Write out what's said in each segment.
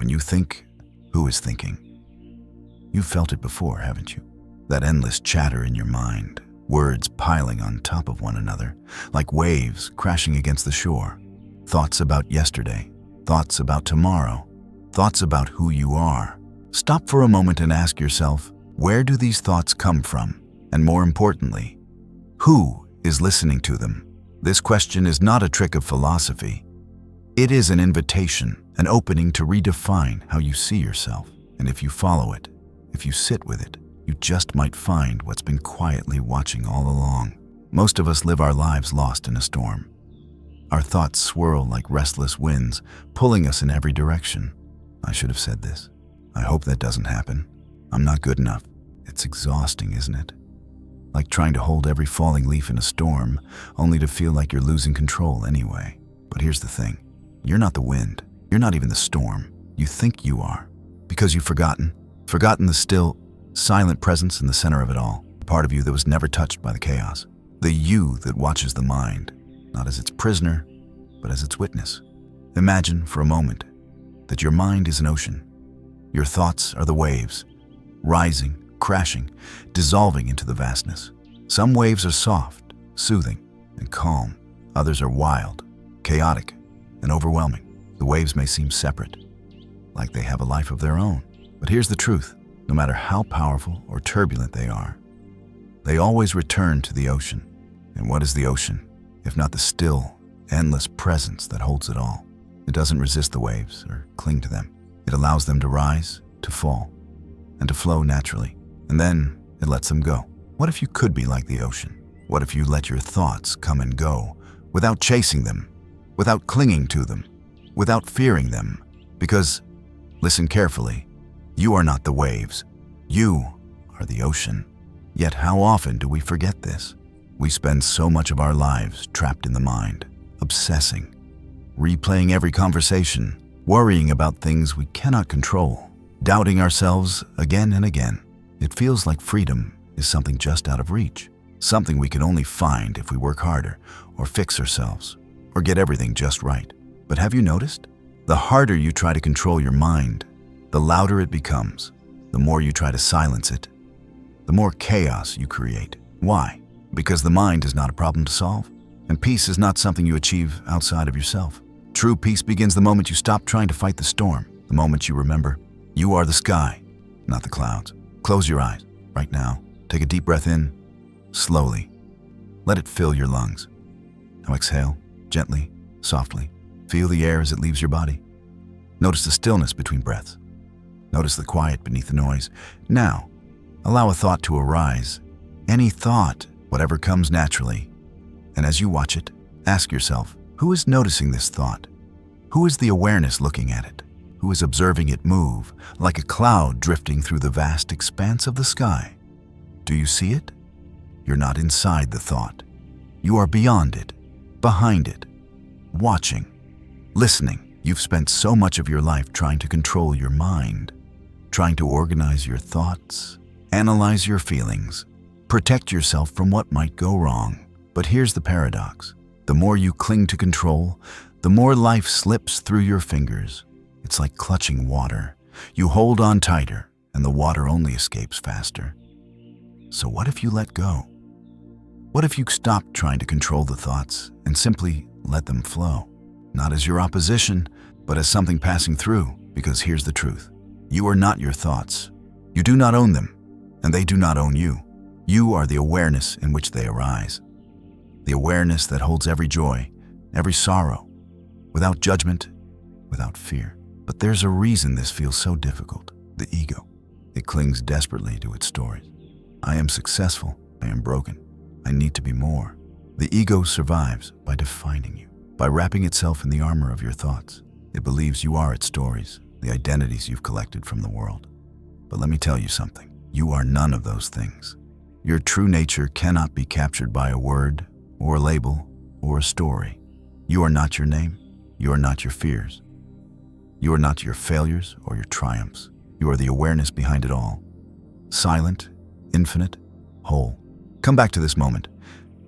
When you think, who is thinking? You've felt it before, haven't you? That endless chatter in your mind, words piling on top of one another, like waves crashing against the shore. Thoughts about yesterday, thoughts about tomorrow, thoughts about who you are. Stop for a moment and ask yourself, where do these thoughts come from? And more importantly, who is listening to them? This question is not a trick of philosophy. It is an invitation, an opening to redefine how you see yourself. And if you follow it, if you sit with it, you just might find what's been quietly watching all along. Most of us live our lives lost in a storm. Our thoughts swirl like restless winds, pulling us in every direction. I should have said this. I hope that doesn't happen. I'm not good enough. It's exhausting, isn't it? Like trying to hold every falling leaf in a storm, only to feel like you're losing control anyway. But here's the thing. You're not the wind. You're not even the storm. You think you are. Because you've forgotten the still, silent presence in the center of it all. The part of you that was never touched by the chaos. The you that watches the mind, not as its prisoner, but as its witness. Imagine for a moment that your mind is an ocean. Your thoughts are the waves, rising, crashing, dissolving into the vastness. Some waves are soft, soothing, and calm. Others are wild, chaotic, and overwhelming. The waves may seem separate, like they have a life of their own. But here's the truth. No matter how powerful or turbulent they are, they always return to the ocean. And what is the ocean, if not the still, endless presence that holds it all? It doesn't resist the waves or cling to them. It allows them to rise, to fall, and to flow naturally. And then it lets them go. What if you could be like the ocean? What if you let your thoughts come and go without chasing them, without clinging to them, without fearing them? Because, listen carefully, you are not the waves. You are the ocean. Yet how often do we forget this? We spend so much of our lives trapped in the mind, obsessing, replaying every conversation, worrying about things we cannot control, doubting ourselves again and again. It feels like freedom is something just out of reach, something we can only find if we work harder, or fix ourselves, or get everything just right. But have you noticed? The harder you try to control your mind, the louder it becomes. The more you try to silence it, the more chaos you create. Why? Because the mind is not a problem to solve, and peace is not something you achieve outside of yourself. True peace begins the moment you stop trying to fight the storm, the moment you remember you are the sky, not the clouds. Close your eyes right now. Take a deep breath in, slowly. Let it fill your lungs. Now exhale, gently, softly. Feel the air as it leaves your body. Notice the stillness between breaths. Notice the quiet beneath the noise. Now, allow a thought to arise. Any thought, whatever comes naturally. And as you watch it, ask yourself, who is noticing this thought? Who is the awareness looking at it? Who is observing it move, like a cloud drifting through the vast expanse of the sky? Do you see it? You're not inside the thought. You are beyond it, behind it, watching, listening. You've spent so much of your life trying to control your mind, trying to organize your thoughts, analyze your feelings, protect yourself from what might go wrong. But here's the paradox. The more you cling to control, the more life slips through your fingers. It's like clutching water. You hold on tighter, and the water only escapes faster. So what if you let go? What if you stop trying to control the thoughts and simply let them flow? Not as your opposition, but as something passing through. Because here's the truth. You are not your thoughts. You do not own them, and they do not own you. You are the awareness in which they arise. The awareness that holds every joy, every sorrow, without judgment, without fear. But there's a reason this feels so difficult. The ego. It clings desperately to its stories. I am successful. I am broken. I need to be more. The ego survives by defining you, by wrapping itself in the armor of your thoughts. It believes you are its stories, the identities you've collected from the world. But let me tell you something. You are none of those things. Your true nature cannot be captured by a word, or a label, or a story. You are not your name. You are not your fears. You are not your failures or your triumphs. You are the awareness behind it all. Silent, infinite, whole. Come back to this moment.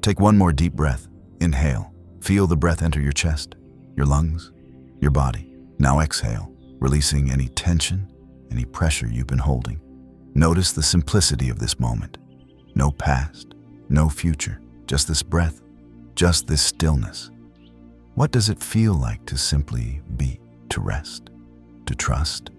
Take one more deep breath. Inhale. Feel the breath enter your chest, your lungs, your body. Now exhale. releasing any tension, any pressure you've been holding. Notice the simplicity of this moment. No past, no future, just this breath, just this stillness. What does it feel like to simply be, to rest, to trust?